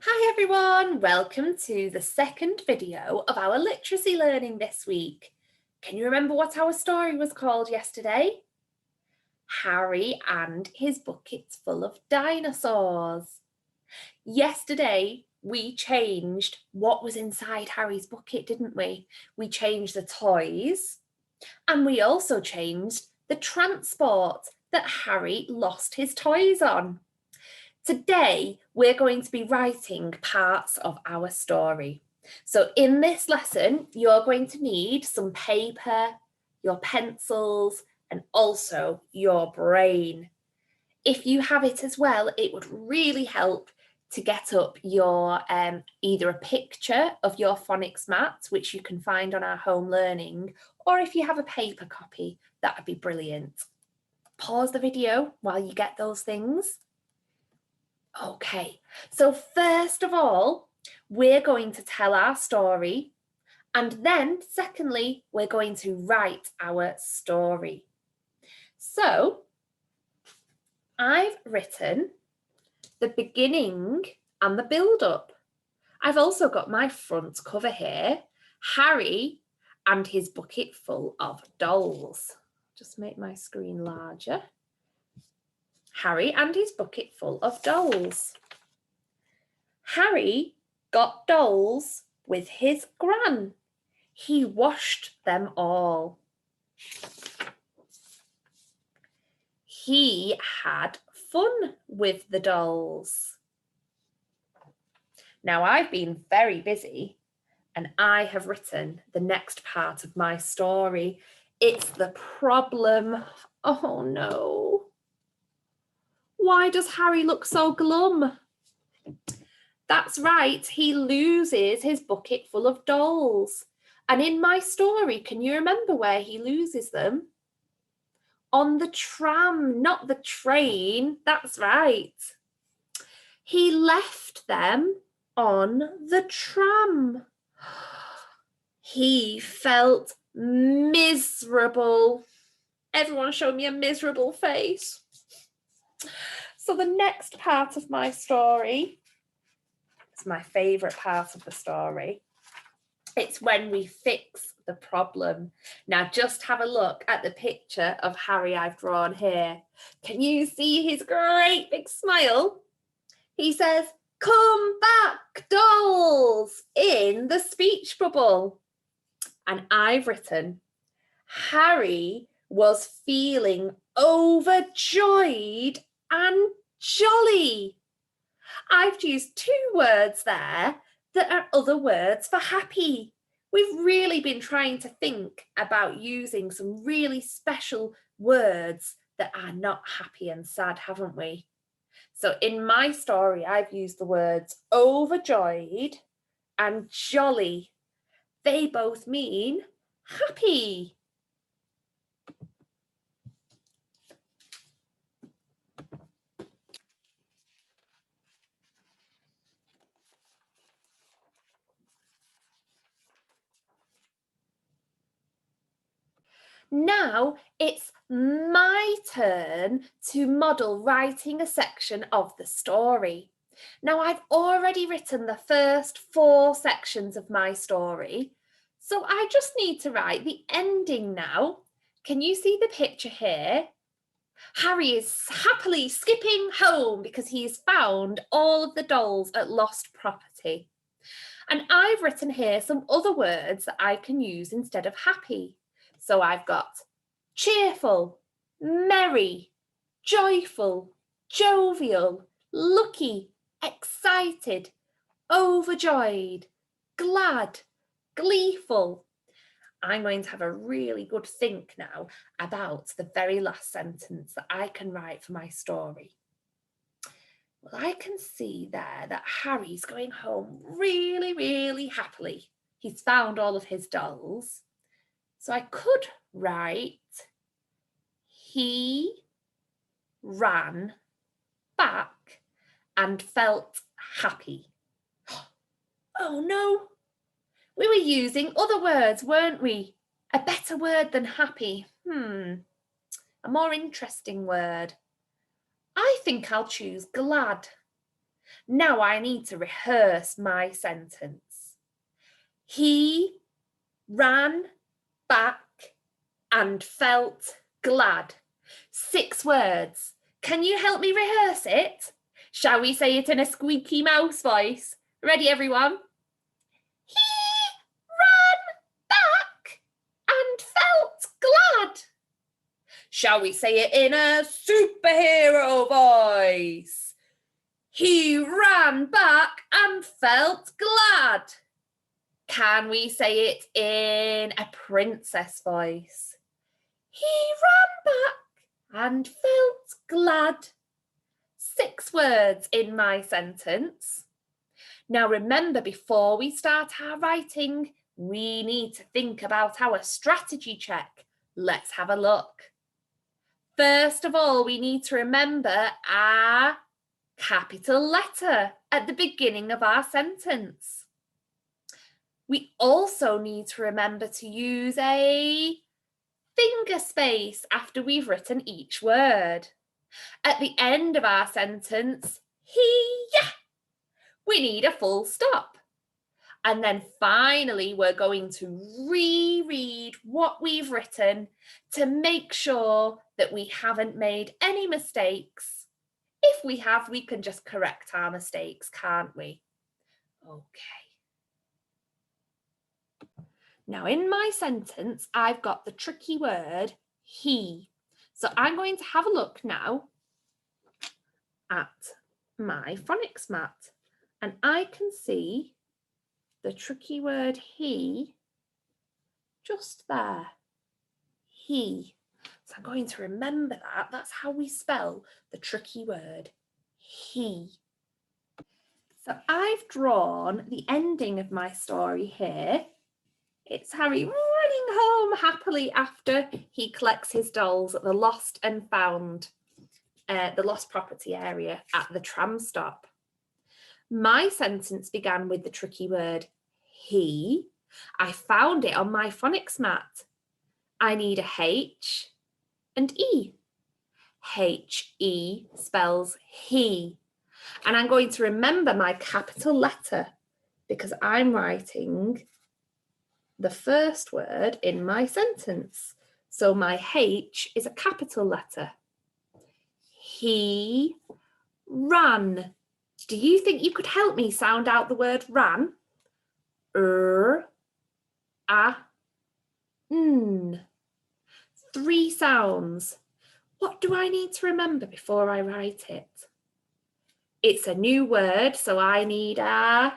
Hi everyone, welcome to the second video of our literacy learning this week. Can you remember what our story was called yesterday? Harry and his buckets full of dinosaurs. Yesterday we changed what was inside Harry's bucket, didn't we? We changed the toys and we also changed the transport that Harry lost his toys on. Today, we're going to be writing parts of our story. So in this lesson, you're going to need some paper, your pencils, and also your brain. If you have it as well, it would really help to get up your either a picture of your phonics mat, which you can find on our home learning, or if you have a paper copy, that would be brilliant. Pause the video while you get those things. Okay, so first of all, we're going to tell our story, and then secondly, we're going to write our story. So I've written the beginning and the build-up. I've also got my front cover here, Harry and his bucket full of dolls. Just make my screen larger. Harry and his bucket full of dolls. Harry got dolls with his gran. He washed them all. He had fun with the dolls. Now I've been very busy and I have written the next part of my story. It's the problem. Oh no. Why does Harry look so glum? That's right, he loses his bucket full of dolls. And in my story, can you remember where he loses them? On the tram, not the train. That's right. He left them on the tram. He felt miserable. Everyone show me a miserable face. So the next part of my story, it's my favourite part of the story. It's when we fix the problem. Now just have a look at the picture of Harry I've drawn here. Can you see his great big smile? He says, "Come back, dolls," in the speech bubble. And I've written, Harry was feeling overjoyed and jolly. I've used two words there that are other words for happy. We've really been trying to think about using some really special words that are not happy and sad, haven't we? So in my story, I've used the words overjoyed and jolly. They both mean happy. Now it's my turn to model writing a section of the story. Now I've already written the first 4 sections of my story, so I just need to write the ending now. Can you see the picture here? Harry is happily skipping home because he's found all of the dolls at Lost Property. And I've written here some other words that I can use instead of happy. So I've got cheerful, merry, joyful, jovial, lucky, excited, overjoyed, glad, gleeful. I'm going to have a really good think now about the very last sentence that I can write for my story. Well, I can see there that Harry's going home really, really happily. He's found all of his dolls. So I could write, he ran back and felt happy. Oh no, we were using other words, weren't we? A better word than happy. A more interesting word. I think I'll choose glad. Now I need to rehearse my sentence. He ran back and felt glad. 6 words. Can you help me rehearse it? Shall we say it in a squeaky mouse voice? Ready, everyone? He ran back and felt glad. Shall we say it in a superhero voice? He ran back and felt glad. Can we say it in a princess voice? He ran back and felt glad. 6 words in my sentence. Now remember, before we start our writing, we need to think about our strategy check. Let's have a look. First of all, we need to remember our capital letter at the beginning of our sentence. We also need to remember to use a finger space after we've written each word. At the end of our sentence, we need a full stop. And then finally, we're going to reread what we've written to make sure that we haven't made any mistakes. If we have, we can just correct our mistakes, can't we? Okay. Now in my sentence, I've got the tricky word he. So I'm going to have a look now at my phonics mat, and I can see the tricky word he just there. He. So I'm going to remember that. That's how we spell the tricky word he. So I've drawn the ending of my story here. It's Harry running home happily after he collects his dolls at the lost and found, the lost property area at the tram stop. My sentence began with the tricky word he. I found it on my phonics mat. I need a H and E. H-E spells he. And I'm going to remember my capital letter because I'm writing the first word in my sentence. So my H is a capital letter. He ran. Do you think you could help me sound out the word ran? N. 3 sounds. What do I need to remember before I write it? It's a new word, so I need a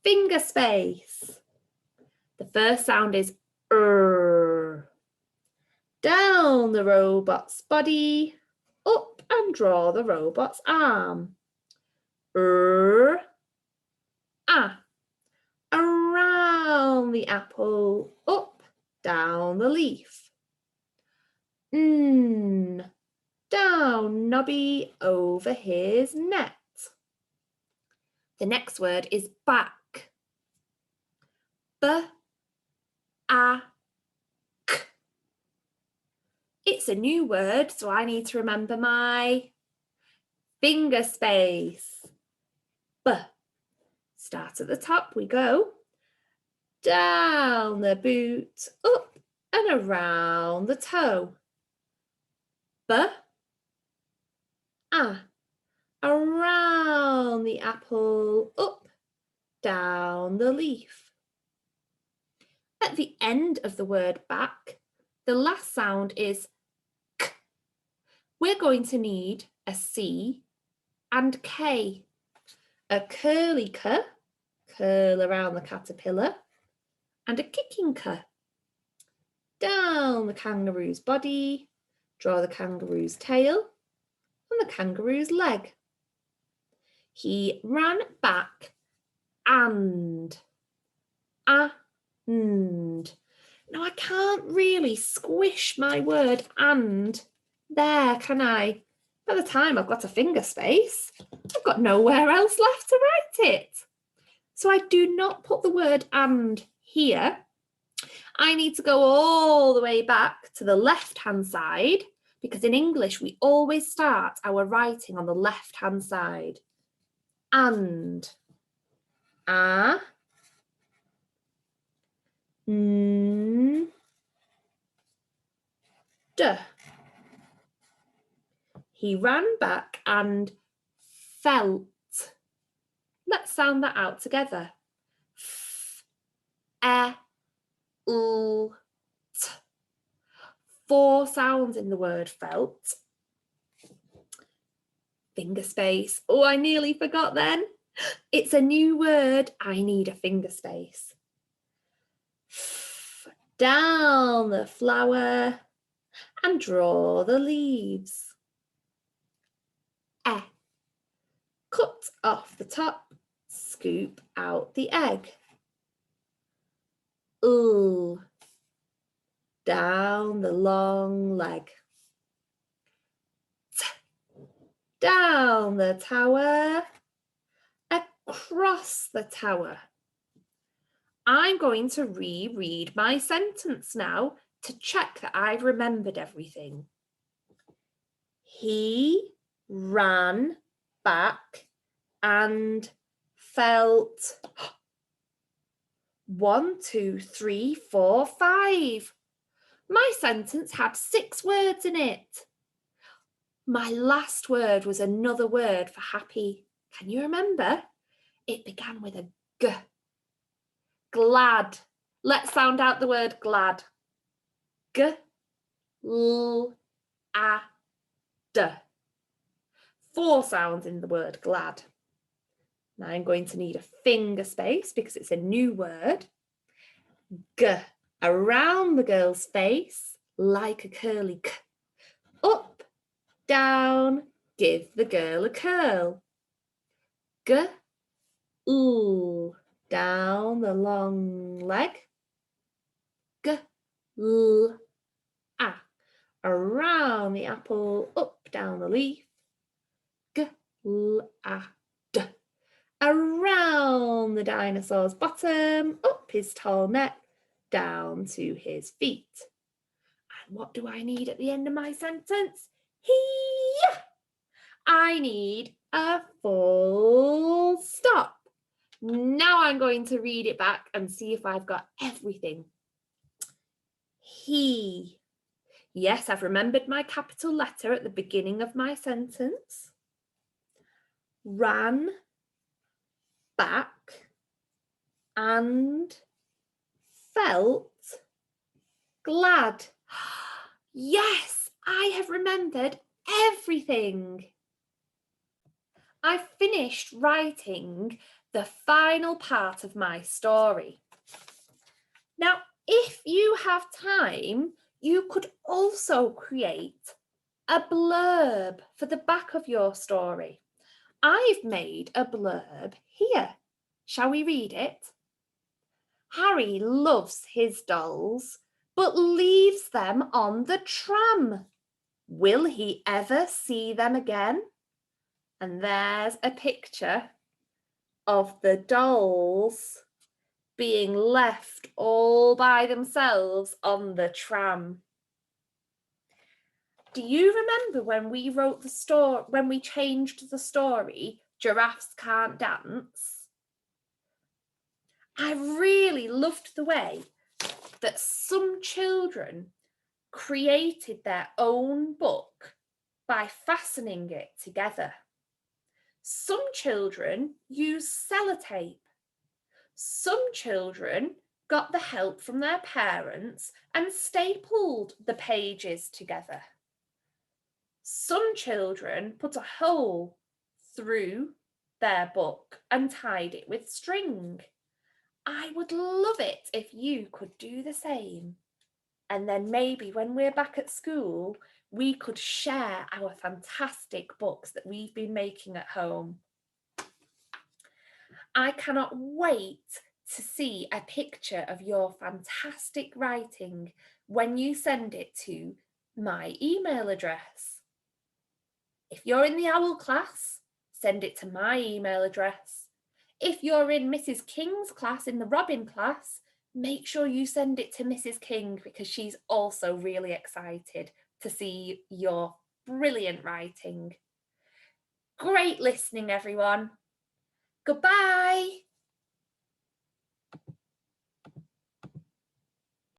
finger space. The first sound is Down the robot's body, up and draw the robot's arm. Around the apple, up, down the leaf. Down Nobby over his net. The next word is back. B-A-K. It's a new word, so I need to remember my finger space. B. Start at the top, we go. Down the boot, up and around the toe. Around the apple, up, down the leaf. At the end of the word back, the last sound is k. We're going to need a C and K. A curly K, curl around the caterpillar, and a kicking K. Down the kangaroo's body, draw the kangaroo's tail and the kangaroo's leg. He ran back and. Now I can't really squish my word and there, can I? By the time I've got a finger space, I've got nowhere else left to write it. So I do not put the word and here. I need to go all the way back to the left-hand side because in English, we always start our writing on the left-hand side. and, a, n, d. He ran back and felt. Let's sound that out together. F, e, l, t. 4 sounds in the word felt. Finger space. Oh, I nearly forgot then. It's a new word. I need a finger space. F, down the flower and draw the leaves. E, cut off the top, scoop out the egg. L, down the long leg. T, down the tower, across the tower. I'm going to reread my sentence now to check that I've remembered everything. He ran back and felt. 1, 2, 3, 4, 5. My sentence had 6 words in it. My last word was another word for happy. Can you remember? It began with a G. Glad. Let's sound out the word glad. G, l, a, d. 4 sounds in the word glad. Now I'm going to need a finger space because it's a new word. G, around the girl's face like a curly K. Up, down, give the girl a curl. G, l, down the long leg. G, l, a, around the apple, up, down the leaf. G, l, a, d, around the dinosaur's bottom, up his tall neck, down to his feet. And what do I need at the end of my sentence? I need a full stop. Now I'm going to read it back and see if I've got everything. He. Yes, I've remembered my capital letter at the beginning of my sentence. Ran back and felt glad. Yes, I have remembered everything. I finished writing the final part of my story. Now, if you have time, you could also create a blurb for the back of your story. I've made a blurb here. Shall we read it? Harry loves his dolls, but leaves them on the tram. Will he ever see them again? And there's a picture of the dolls being left all by themselves on the tram. Do you remember when we wrote the story, when we changed the story, Giraffes Can't Dance? I really loved the way that some children created their own book by fastening it together. Some children used sellotape. Some children got the help from their parents and stapled the pages together. Some children put a hole through their book and tied it with string. I would love it if you could do the same. And then maybe when we're back at school, we could share our fantastic books that we've been making at home. I cannot wait to see a picture of your fantastic writing when you send it to my email address. If you're in the OWL class, send it to my email address. If you're in Mrs. King's class, in the Robin class, make sure you send it to Mrs. King because she's also really excited to see your brilliant writing. Great listening, everyone. Goodbye.